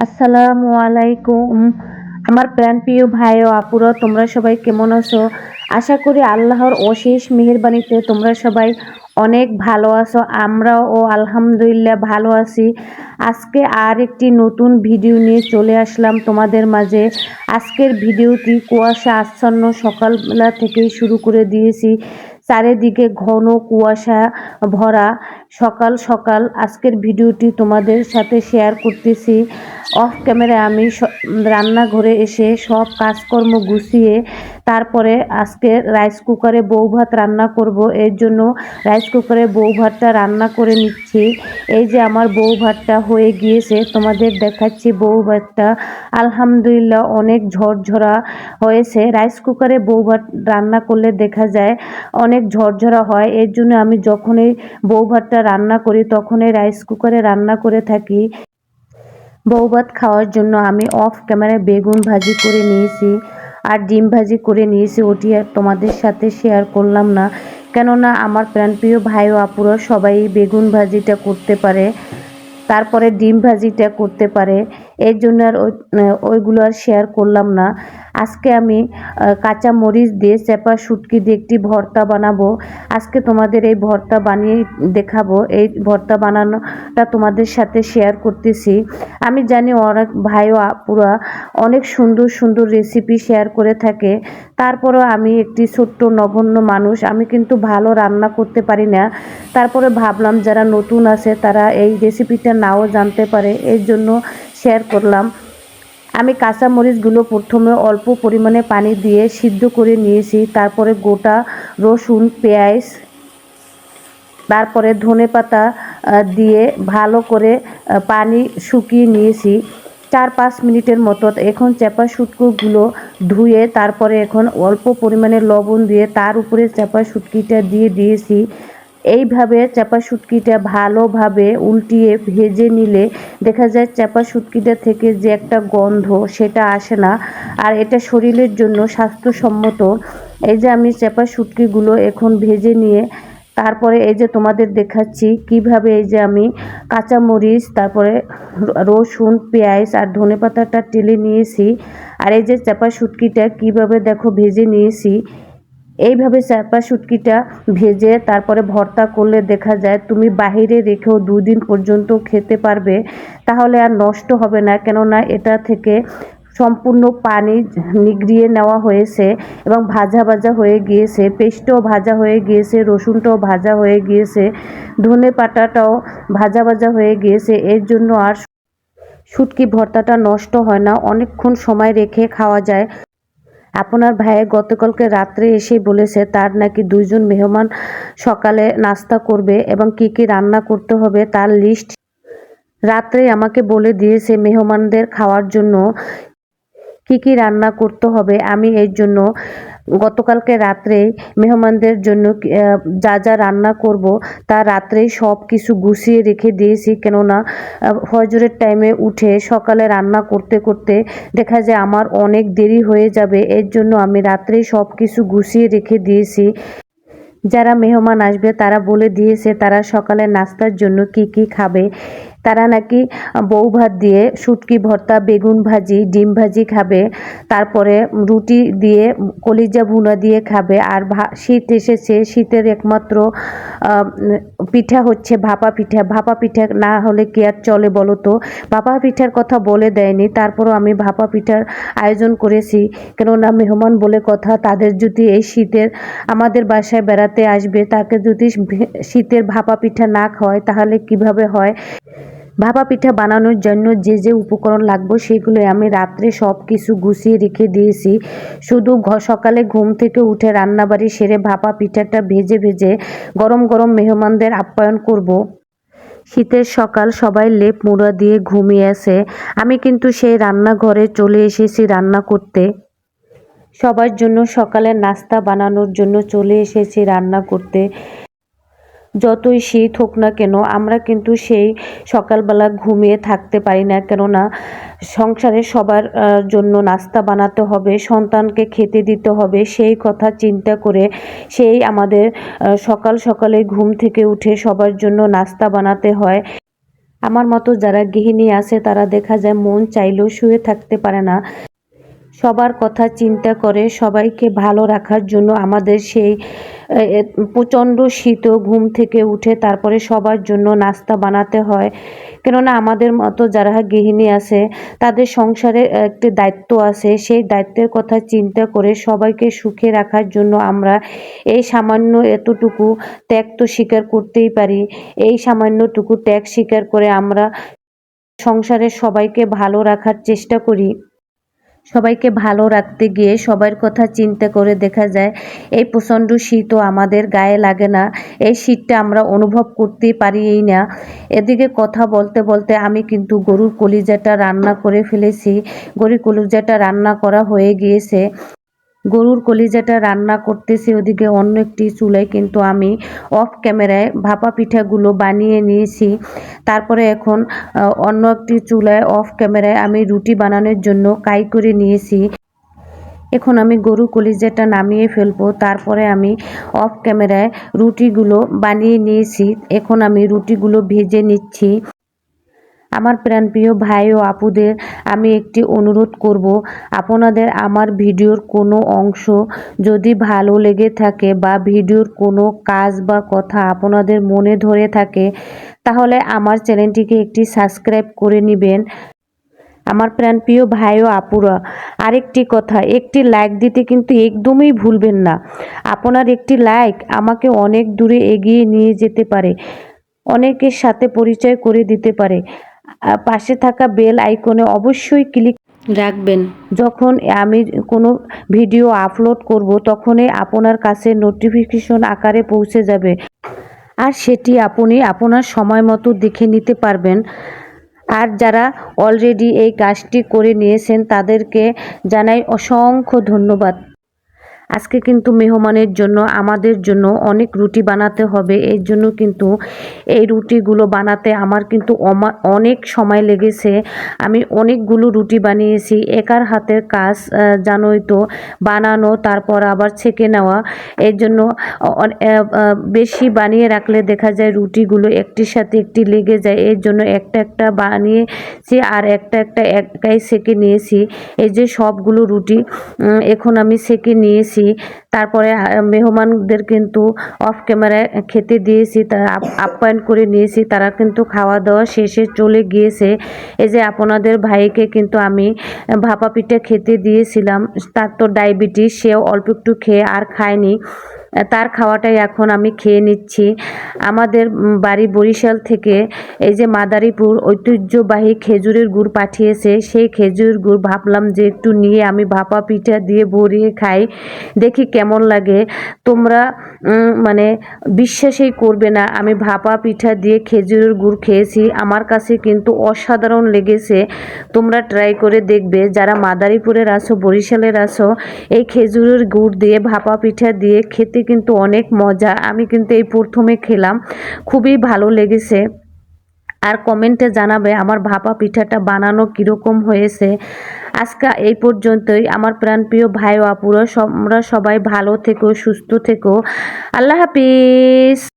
আসসালামু আলাইকুম। আমার প্রাণপ্রিয় ভাই ও আপুরা, তোমরা সবাই কেমন আছো? আশা করি আল্লাহর অশেষ মেহেরবানিতে তোমরা সবাই অনেক ভালো আছো। আমরাও আলহামদুলিল্লাহ ভালো আছি। আজকে আর একটি নতুন ভিডিও নিয়ে চলে আসলাম তোমাদের মাঝে। আজকের ভিডিওটি কুয়াশা আচ্ছন্ন সকালবেলা থেকেই শুরু করে দিয়েছি। চারিদিকে ঘন কুয়াশা ভরা সকাল সকাল আজকের ভিডিওটি তোমাদের সাথে শেয়ার করতেছি। অফ ক্যামেরায় আমি রান্নাঘরে এসে সব কাজকর্ম গুছিয়ে তারপরে আজকে রাইস কুকারে বউ ভাত রান্না করব। এর জন্য রাইস কুকারে বউ ভাতটা রান্না করে নিচ্ছি। এই যে আমার বউ ভাতটা হয়ে গিয়েছে, তোমাদের দেখাচ্ছি বউ ভাতটা। আলহামদুলিল্লাহ অনেক ঝরঝরা হয়েছে। রাইস কুকারে বউ ভাত রান্না করলে দেখা যায় অনেক ঝরঝরা হয়। এর জন্য আমি যখনই বউ ভাতটা রান্না করি তখনই রাইস কুকারে রান্না করে থাকি। বউ ভাত খাওয়ার জন্য আমি অফ ক্যামেরায় বেগুন ভাজি করে নিয়েছি আর ডিম ভাজি করে নিয়েছি। ওটি আর তোমাদের সাথে শেয়ার করলাম না, কেননা আমার প্রাণপ্রিয় ভাই ও আপুরা সবাই বেগুন ভাজিটা করতে পারে, তারপরে ডিম ভাজিটা করতে পারে। এর জন্য আর ওইগুলো আর শেয়ার করলাম না। আজকে আমি কাঁচা মরিচ দিয়ে চেপা শুটকি দিয়ে একটি ভর্তা বানাবো। আজকে তোমাদের এই ভর্তা বানিয়ে দেখাবো। এই ভর্তা বানানোটা তোমাদের সাথে শেয়ার করতেছি। আমি জানি অনেক ভাই ও আপুরা অনেক সুন্দর সুন্দর রেসিপি শেয়ার করে থাকে, তারপরেও আমি একটি ছোট্ট নগণ্য মানুষ, আমি কিন্তু ভালো রান্না করতে পারি না। তারপরে ভাবলাম যারা নতুন আছে তারা এই রেসিপিটা নাও জানতে পারে, এর জন্য শেয়ার করলাম। আমি কাঁচা মরিচগুলো প্রথমে অল্প পরিমাণে পানি দিয়ে সিদ্ধ করে নিয়েছি। তারপরে গোটা রসুন, পেঁয়াজ, তারপরে ধনেপাতা দিয়ে ভালো করে পানি শুকিয়ে নিয়েছি 4-5 মিনিটের মতো। এখন চেপা শুটকিগুলো ধুয়ে তারপরে এখন অল্প পরিমাণে লবণ দিয়ে তার উপরে চেপা শুটকিটা দিয়ে দিয়েছি। এইভাবে চেপা শুটকিটা ভালোভাবে উল্টিয়ে ভেজে নিলে দেখা যায় চেপা শুটকিটা থেকে যে একটা গন্ধ সেটা আসে না, আর এটা শরীরের জন্য স্বাস্থ্যসম্মত। এই যে আমি চেপা শুটকিগুলো এখন ভেজে নিয়ে তারপরে এই যে তোমাদের দেখাচ্ছি কিভাবে এই যে আমি কাঁচা মরিচ, তারপরে রসুন, পেঁয়াজ আর ধনেপাতাটা টেলে নিয়েছি। আর এই যে চেপা শুটকিটা কিভাবে দেখো ভেজে নিয়েছি। এইভাবে চেপা শুটকিটা ভেজে তারপরে ভর্তা করলে দেখা যায় তুমি বাহিরে রেখেও 2 দিন পর্যন্ত খেতে পারবে, তাহলে আর নষ্ট হবে না। কেননা এটা থেকে সম্পূর্ণ পানি নিগড়িয়ে নেওয়া হয়েছে এবং ভাজা ভাজা হয়ে গিয়েছে, পেস্টও ভাজা হয়ে গিয়েছে, রসুনটাও ভাজা হয়ে গিয়েছে, ধনে পাতাটাও ভাজা ভাজা হয়ে গিয়েছে। এর জন্য আর শুটকি ভর্তাটা নষ্ট হয় না, অনেকক্ষণ সময় রেখে খাওয়া যায়। আপনার ভাই গতকালকে রাত্রে এসে বলেছে তার নাকি 2 জন মেহমান সকালে নাস্তা করবে এবং কি কি রান্না করতে হবে তার লিস্ট রাত্রে আমাকে বলে দিয়েছে। মেহমানদের খাওয়ার জন্য কি কি রান্না করতে হবে, আমি এর জন্য গতকালকে রাত্রে মেহমানদের জন্য যা যা রান্না করব তা রাত্রেই সব কিছু গুছিয়ে রেখে দিয়েছি। কেননা ফজরের টাইমে উঠে সকালে রান্না করতে করতে দেখা যায় আমার অনেক দেরি হয়ে যাবে, এর জন্য আমি রাত্রেই সব কিছু গুছিয়ে রেখে দিয়েছি। যারা মেহমান আসবে তারা বলে দিয়েছে তারা সকালে নাস্তার জন্য কি কি খাবে। তারা নাকি বউ ভাত দিয়ে শুটকি ভর্তা, বেগুন ভাজি, ডিম ভাজি খাবে, তারপরে রুটি দিয়ে কলিজা ভুনা দিয়ে খাবে। আর শীত এসেছে, শীতের একমাত্র পিঠা হচ্ছে ভাপা পিঠা। ভাপা পিঠা না হলে কি আর চলে বলো তো? ভাপা পিঠার কথা বলে দেয়নি, তারপরও আমি ভাপা পিঠার আয়োজন করেছি। কেননা মেহমান বলে কথা, তাদের যদি এই শীতের আমাদের বাসায় বেড়াতে আসবে তাকে যদি শীতের ভাপা পিঠা না খাওয়ায় তাহলে কিভাবে হয়। ভাপা পিঠা বানানোর জন্য যে যে উপকরণ লাগবে সেগুলো আমি রাত্রে সব কিছু গুছিয়ে রেখে দিয়েছি। শুধু সকালে ঘুম থেকে উঠে রান্নাবাড়ি সেরে ভাপা পিঠাটা ভেজে ভেজে গরম গরম মেহমানদের আপ্যায়ন করব। শীতের সকাল, সবাই লেপ মুড়া দিয়ে ঘুমিয়ে আছে, আমি কিন্তু সেই রান্নাঘরে চলে এসেছি রান্না করতে। সবার জন্য সকালের নাস্তা বানানোর জন্য চলে এসেছি রান্না করতে। যতই শীত হোক না কেন আমরা কিন্তু সেই সকালবেলা ঘুমিয়ে থাকতে পারি না, কেননা সংসারে সবার জন্য নাস্তা বানাতে হবে, সন্তানকে খেতে দিতে হবে। সেই কথা চিন্তা করে সেই আমাদের সকাল সকালে ঘুম থেকে উঠে সবার জন্য নাস্তা বানাতে হয়। আমার মতো যারা গৃহিণী আছে তারা দেখা যায় মন চাইলেও শুয়ে থাকতে পারে না। সবার কথা চিন্তা করে সবাইকে ভালো রাখার জন্য আমাদের সেই প্রচণ্ড শীতও ঘুম থেকে উঠে তারপরে সবার জন্য নাস্তা বানাতে হয়। কেননা আমাদের মতো যারা গৃহিণী আছে তাদের সংসারে একটি দায়িত্ব আছে, সেই দায়িত্বের কথা চিন্তা করে সবাইকে সুখে রাখার জন্য আমরা এই সামান্য এতটুকু ত্যাগ তো স্বীকার করতেই পারি। এই সামান্যটুকু ত্যাগ স্বীকার করে আমরা সংসারের সবাইকে ভালো রাখার চেষ্টা করি। সবাইকে ভালো রাখতে গিয়ে সবার কথা চিন্তা করে দেখা যায় এই প্রচণ্ড শীতও আমাদের গায়ে লাগে না। এই শীতটা আমরা অনুভব করতেই পারিই না। এদিকে কথা বলতে বলতে আমি কিন্তু গরুর কলিজাটা রান্না করে ফেলেছি। গরুর কলিজাটা রান্না করা হয়ে গিয়েছে। গরুর কলিজাটা রান্না করতেছি, ওদিকে অন্য একটি চুলায় কিন্তু আমি অফ ক্যামেরায় ভাপা পিঠাগুলো বানিয়ে নিয়েছি। তারপরে এখন অন্য একটি চুলায় অফ ক্যামেরায় আমি রুটি বানানোর জন্য কাই করে নিয়েছি। এখন আমি গরুর কলিজাটা নামিয়ে ফেলবো, তারপরে আমি অফ ক্যামেরায় রুটিগুলো বানিয়ে নিয়েছি। এখন আমি রুটিগুলো ভেজে নিচ্ছি। আমার প্রাণপ্রিয় ভাই ও আপুদের আমি একটি অনুরোধ করব, আপনাদের আমার ভিডিওর কোনো অংশ যদি ভালো লেগে থাকে বা ভিডিওর কোনো কাজ বা কথা আপনাদের মনে ধরে থাকে তাহলে আমার চ্যানেলটিকে একটি সাবস্ক্রাইব করে নেবেন। আমার প্রাণপ্রিয় ভাই ও আপুরা, আরেকটি কথা, একটি লাইক দিতে কিন্তু একদমই ভুলবেন না। আপনার একটি লাইক আমাকে অনেক দূরে এগিয়ে নিয়ে যেতে পারে, অনেকের সাথে পরিচয় করে দিতে পারে। পাশে থাকা বেল আইকনে অবশ্যই ক্লিক রাখবেন। যখন আমি কোনো ভিডিও আপলোড করব তখনই আপনার কাছে নোটিফিকেশন আকারে পৌঁছে যাবে, আর সেটি আপনি আপনার সময় মতো দেখে নিতে পারবেন। আর যারা অলরেডি এই কাজটি করে নিয়েছেন তাদেরকে জানাই অসংখ্য ধন্যবাদ। আজকে কিন্তু মেহমানের জন্য আমাদের জন্য অনেক রুটি বানাতে হবে, এর জন্য কিন্তু এই রুটিগুলো বানাতে আমার কিন্তু অনেক সময় লেগেছে। আমি অনেকগুলো রুটি বানিয়েছি। একার হাতের কাজ জানোই তো, বানানো তারপর আবার ছেঁকে নেওয়া। এর জন্য বেশি বানিয়ে রাখলে দেখা যায় রুটিগুলো একটির সাথে একটি লেগে যায়। এর জন্য একটা একটা বানিয়েছি আর একটা একটা একাই সেঁকে নিয়েছি। এই যে সবগুলো রুটি এখন আমি সেঁকে নিয়েছি। তারপরে মেহমানদের কিন্তু অফ ক্যামেরায় খেতে দিয়েছি, আপ্যায়ন করে নিয়েছি। তারা কিন্তু খাওয়া দাওয়া শেষে চলে গিয়েছে। এই যে আপনাদের ভাইকে কিন্তু আমি ভাপা পিঠা খেতে দিয়েছিলাম, তার তো ডায়াবেটিস, সেও অল্প একটু খেয়ে আর খায়নি। তার খাওয়াটাই এখন আমি খেয়ে নিচ্ছি। আমাদের বাড়ি বরিশাল থেকে এই যে মাদারীপুর ঐতিহ্যবাহী খেজুরের গুড় পাঠিয়েছে, সেই খেজুরের গুড় ভাবলাম যে একটু নিয়ে আমি ভাপা পিঠা দিয়ে ভরিয়ে খাই, দেখি কেমন লাগে। তোমরা মানে বিশ্বাসই করবে না, আমি ভাপা পিঠা দিয়ে খেজুরের গুড় খেয়েছি, আমার কাছে কিন্তু অসাধারণ লেগেছে। তোমরা ট্রাই করে দেখবে, যারা মাদারীপুরের আছো, বরিশালের আছো, এই খেজুরের গুড় দিয়ে ভাপা পিঠা দিয়ে খেতে কিন্তু অনেক মজা। আমি কিন্তু এই প্রথমে খেলাম, খুবই ভালো লেগেছে। আর কমেন্টে জানাবে আমার ভাপা পিঠাটা বানানো কীরকম হয়েছে। আজকে এই পর্যন্তই। আমার প্রাণপ্রিয় ভাই ও আপুরা, তোমরা সবাই ভালো থেকো, সুস্থ থেকো। আল্লাহ হাফিজ।